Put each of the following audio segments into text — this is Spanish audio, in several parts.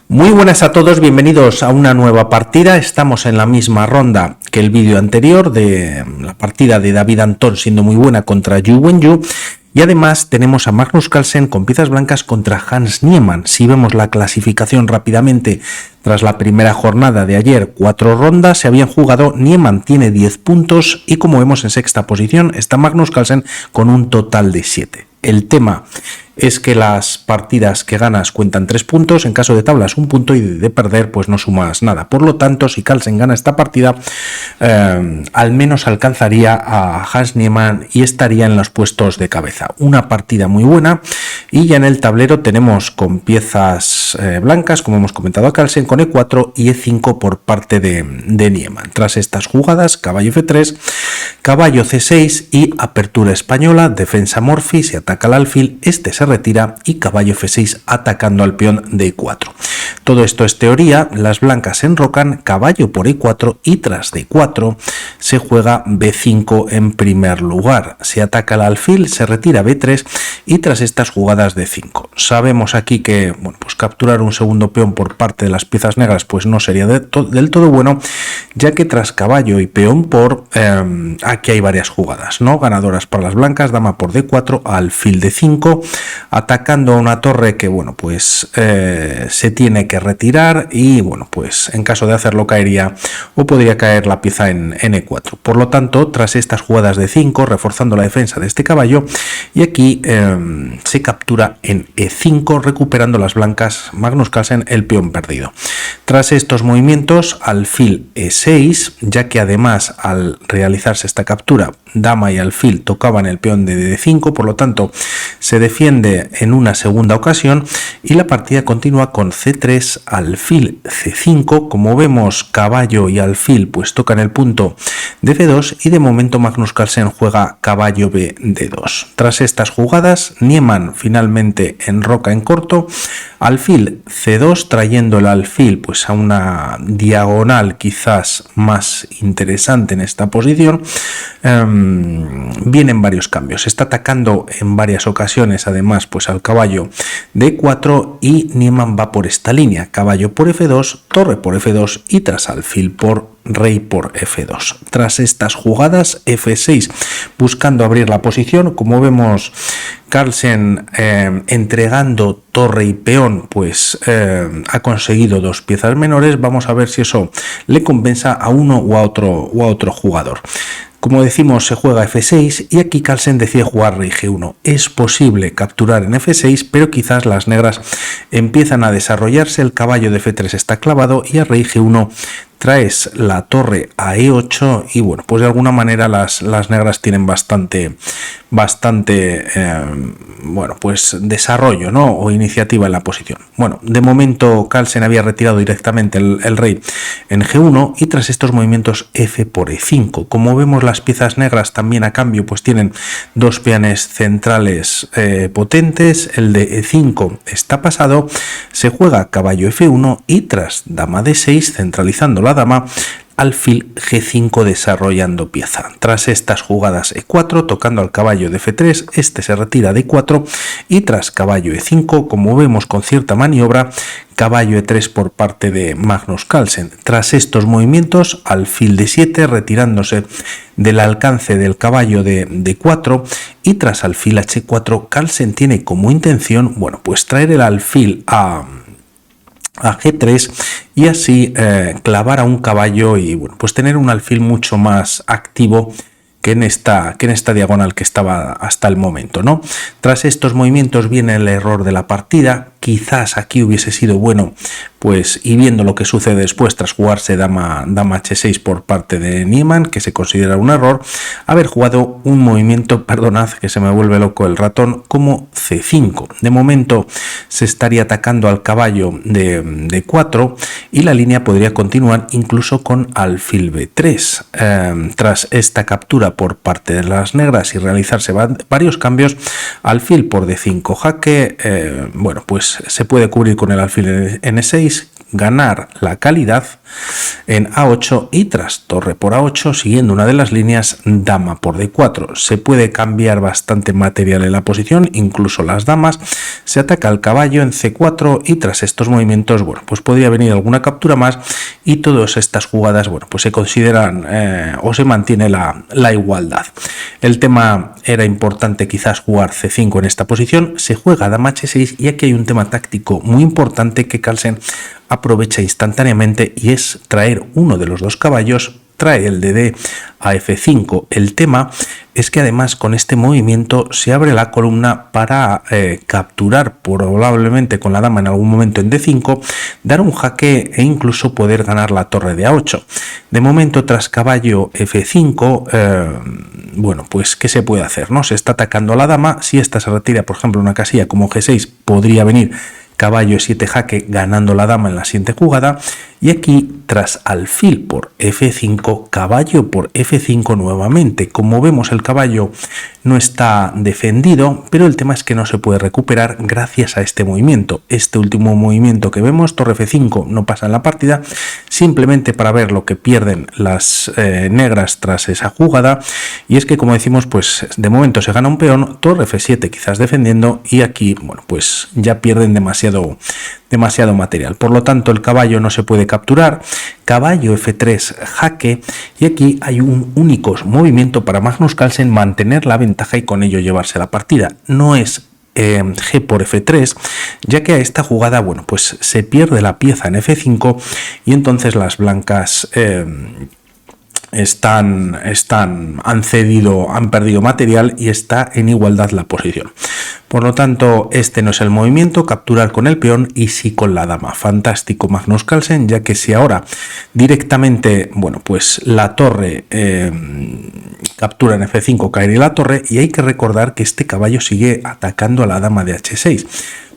Muy buenas a todos, bienvenidos a una nueva partida. Estamos en la misma ronda que el vídeo anterior de la partida de David Antón siendo muy buena contra Yu Wenyu. Y además tenemos a Magnus Carlsen con piezas blancas contra Hans Niemann. Si vemos la clasificación rápidamente, tras la primera jornada de ayer, 4 rondas se habían jugado. Niemann tiene 10 puntos y como vemos en sexta posición está Magnus Carlsen con un total de 7. El tema es que las partidas que ganas cuentan 3 puntos, en caso de tablas 1 punto y de perder pues no sumas nada. Por lo tanto, si Carlsen gana esta partida, al menos alcanzaría a Hans Niemann y estaría en los puestos de cabeza. Una partida muy buena y ya en el tablero tenemos con piezas blancas, como hemos comentado a Carlsen, con E4 y E5 por parte de Niemann. Tras estas jugadas, caballo F3, caballo C6 y apertura española, defensa Morphy, se ataca al alfil, este se retira y caballo F6 atacando al peón de E4. Todo esto es teoría, las blancas se enrocan, caballo por E4 y tras D4 se juega B5 en primer lugar. Se ataca al alfil, se retira B3 y tras estas jugadas D5. Sabemos aquí que pues capturar un segundo peón por parte de las piezas negras pues no sería del todo bueno, ya que tras caballo y peón por aquí hay varias jugadas, ¿no? Ganadoras para las blancas, dama por D4, alfil D5, atacando a una torre que pues se tiene que retirar y pues en caso de hacerlo caería o podría caer la pieza en E4. Por lo tanto, tras estas jugadas de 5, reforzando la defensa de este caballo, y aquí se captura en E5, recuperando las blancas Magnus Carlsen el peón perdido. Tras estos movimientos, alfil E6, ya que además al realizarse esta captura, dama y alfil tocaban el peón de D5, por lo tanto se defiende en una segunda ocasión y la partida continúa con C3, alfil C5. Como vemos, caballo y alfil pues tocan el punto de F2 y de momento Magnus Carlsen juega caballo B D2. Tras estas jugadas, Niemann finalmente enroca en corto, alfil C2, trayendo el alfil pues a una diagonal quizás más interesante en esta posición. Vienen varios cambios, está atacando en varias ocasiones además pues al caballo de E4 y Niemann va por esta línea, caballo por F2, torre por F2 y tras alfil por rey por F2. Tras estas jugadas, F6 buscando abrir la posición. Como vemos, Carlsen entregando torre y peón pues ha conseguido 2 piezas menores. Vamos a ver si eso le compensa a uno o a otro jugador. Como decimos, se juega F6 y aquí Carlsen decide jugar rey G1. Es posible capturar en F6, pero quizás las negras empiezan a desarrollarse, el caballo de F3 está clavado y a rey G1 traes la torre a E8 y pues de alguna manera las negras tienen bastante pues desarrollo, ¿no? O iniciativa en la posición. De momento Carlsen había retirado directamente el rey en G1 y tras estos movimientos F por E5. Como vemos, las piezas negras también a cambio pues tienen 2 peones centrales potentes. El de E5 está pasado, se juega caballo F1 y tras dama D6 centralizando la dama, alfil G5 desarrollando pieza. Tras estas jugadas E4 tocando al caballo de F3, este se retira de E4 y tras caballo E5, como vemos con cierta maniobra, caballo E3 por parte de Magnus Carlsen. Tras estos movimientos, alfil D7 retirándose del alcance del caballo de D4 y tras alfil H4, Carlsen tiene como intención pues traer el alfil a G3 y así clavar a un caballo y pues tener un alfil mucho más activo que en esta diagonal que estaba hasta el momento, ¿no? Tras estos movimientos viene el error de la partida. Quizás aquí hubiese sido bueno, pues, y viendo lo que sucede después tras jugarse dama H6 por parte de Niemann, que se considera un error, haber jugado un movimiento, perdonad que se me vuelve loco el ratón, como C5. De momento se estaría atacando al caballo de 4 y la línea podría continuar incluso con alfil B3. Tras esta captura por parte de las negras y realizarse varios cambios, alfil por D5 jaque, pues se puede cubrir con el alfil en E6, ganar la calidad en A8 y tras torre por A8, siguiendo una de las líneas, dama por D4. Se puede cambiar bastante material en la posición, incluso las damas. Se ataca al caballo en C4 y tras estos movimientos, bueno, pues podría venir alguna captura más y todas estas jugadas, bueno, pues se consideran o se mantiene la igualdad. El tema era importante quizás jugar C5 en esta posición, se juega dama H6 y aquí hay un tema táctico muy importante que Carlsen aprovecha instantáneamente y es traer uno de los dos caballos, trae el de D a F5. El tema es que además con este movimiento se abre la columna para capturar probablemente con la dama en algún momento en D5, dar un jaque e incluso poder ganar la torre de A8. De momento tras caballo F5, bueno, pues ¿qué se puede hacer? ¿No? Se está atacando a la dama, si esta se retira por ejemplo una casilla como G6 podría venir caballo E7 jaque ganando la dama en la siguiente jugada y aquí tras alfil por F5 caballo por F5 nuevamente. Como vemos el caballo no está defendido, pero el tema es que no se puede recuperar gracias a este movimiento. Este último movimiento que vemos, torre F5, no pasa en la partida, simplemente para ver lo que pierden las negras tras esa jugada, y es que como decimos pues de momento se gana un peón, torre F7 quizás defendiendo y aquí bueno pues ya pierden demasiado material, por lo tanto el caballo no se puede capturar, caballo F3 jaque y aquí hay un único movimiento para Magnus Carlsen mantener la ventaja y con ello llevarse la partida. No es G por F3, ya que a esta jugada bueno pues se pierde la pieza en F5 y entonces las blancas han perdido material y está en igualdad la posición. Por lo tanto, este no es el movimiento, capturar con el peón y sí con la dama. Fantástico Magnus Carlsen, ya que si ahora directamente, bueno, pues la torre captura en F5, caería la torre y hay que recordar que este caballo sigue atacando a la dama de H6.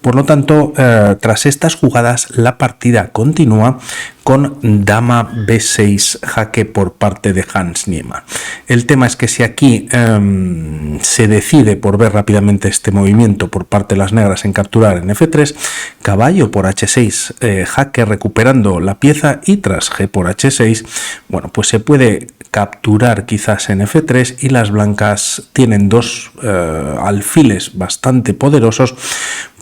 Por lo tanto, tras estas jugadas, la partida continúa con dama B6 jaque por parte de Hans Niemann. El tema es que si aquí se decide por ver rápidamente este movimiento por parte de las negras en capturar en F3, caballo por H6 jaque recuperando la pieza y tras G por H6, bueno, pues se puede capturar quizás en F3 y las blancas tienen dos alfiles bastante poderosos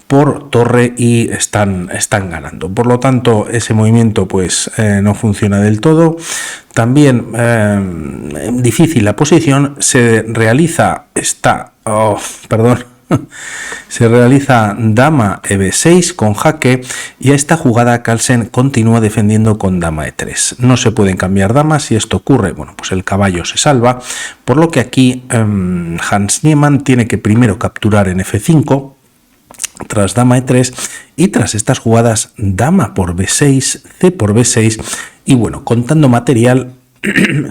por torre y están ganando. Por lo tanto, ese movimiento pues no funciona del todo. También difícil la posición. Se realiza se realiza dama EB6 con jaque y a esta jugada Carlsen continúa defendiendo con dama E3. No se pueden cambiar damas, si esto ocurre, bueno, pues el caballo se salva, por lo que aquí Hans Niemann tiene que primero capturar en F5, tras dama E3 y tras estas jugadas dama por B6, C por B6 y bueno, contando material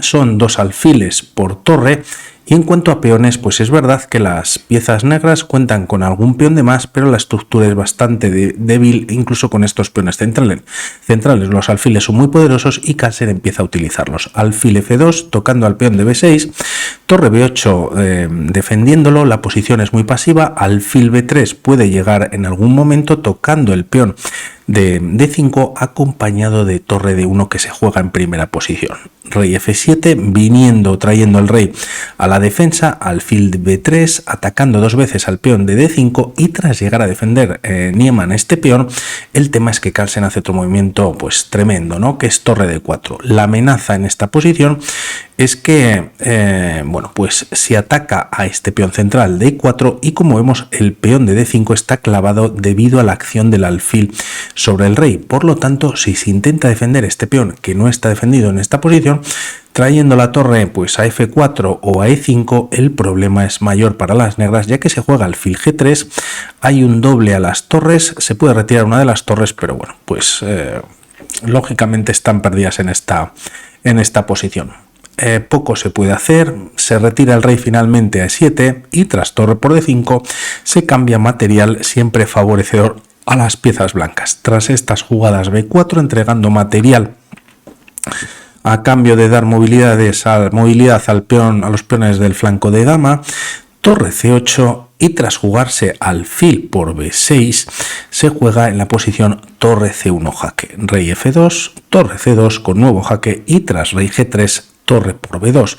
son dos alfiles por torre. Y en cuanto a peones, pues es verdad que las piezas negras cuentan con algún peón de más, pero la estructura es bastante débil, incluso con estos peones centrales. Los alfiles son muy poderosos y Carlsen empieza a utilizarlos. Alfil F2 tocando al peón de B6, torre B8 defendiéndolo, la posición es muy pasiva, alfil B3 puede llegar en algún momento tocando el peón de D5 acompañado de torre D1 que se juega en primera posición. Rey F7 trayendo el rey a la defensa, alfil B3 atacando dos veces al peón de D5 y tras llegar a defender Niemann este peón, el tema es que Carlsen hace otro movimiento pues tremendo, ¿no? Que es torre D4. La amenaza en esta posición es que bueno, pues se ataca a este peón central de E4 y como vemos el peón de D5 está clavado debido a la acción del alfil sobre el rey. Por lo tanto, si se intenta defender este peón que no está defendido en esta posición, trayendo la torre pues a F4 o a E5, el problema es mayor para las negras, ya que se juega alfil G3, hay un doble a las torres, se puede retirar una de las torres, pero bueno, pues lógicamente están perdidas en esta posición. Poco se puede hacer, se retira el rey finalmente a E7 y tras torre por D5 se cambia material siempre favorecedor a las piezas blancas. Tras estas jugadas B4 entregando material a cambio de dar movilidad al peón, a los peones del flanco de dama, torre C8 y tras jugarse alfil por b6 se juega en la posición torre c1 jaque, rey f2, torre c2 con nuevo jaque y tras rey g3 torre por b2.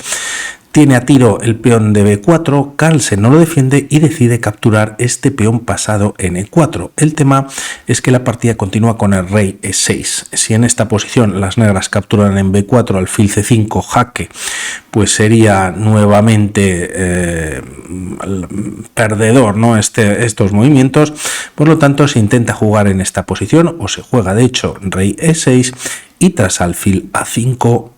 Tiene a tiro el peón de b4, Carlsen no lo defiende y decide capturar este peón pasado en e4. El tema es que la partida continúa con el rey e6. Si en esta posición las negras capturan en b4 alfil c5 jaque, pues sería nuevamente perdedor, ¿no? Estos movimientos. Por lo tanto, se intenta jugar en esta posición o se juega de hecho rey e6 y tras alfil a5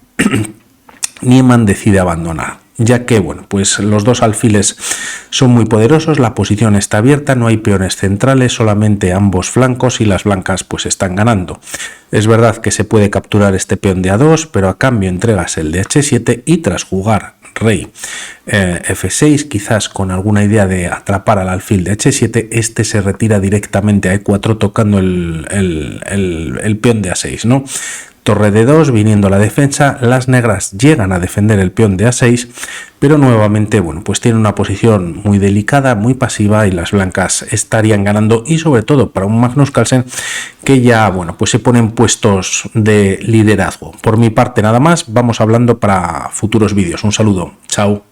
Niemann decide abandonar, ya que bueno, pues los dos alfiles son muy poderosos, la posición está abierta, no hay peones centrales, solamente ambos flancos y las blancas pues están ganando. Es verdad que se puede capturar este peón de a2, pero a cambio entregas el de h7 y tras jugar rey f6, quizás con alguna idea de atrapar al alfil de h7, este se retira directamente a e4 tocando el peón de a6, ¿no? Torre de 2, viniendo la defensa, las negras llegan a defender el peón de a6, pero nuevamente, bueno, pues tiene una posición muy delicada, muy pasiva y las blancas estarían ganando y sobre todo para un Magnus Carlsen que ya, bueno, pues se pone en puestos de liderazgo. Por mi parte nada más, vamos hablando para futuros vídeos. Un saludo, chao.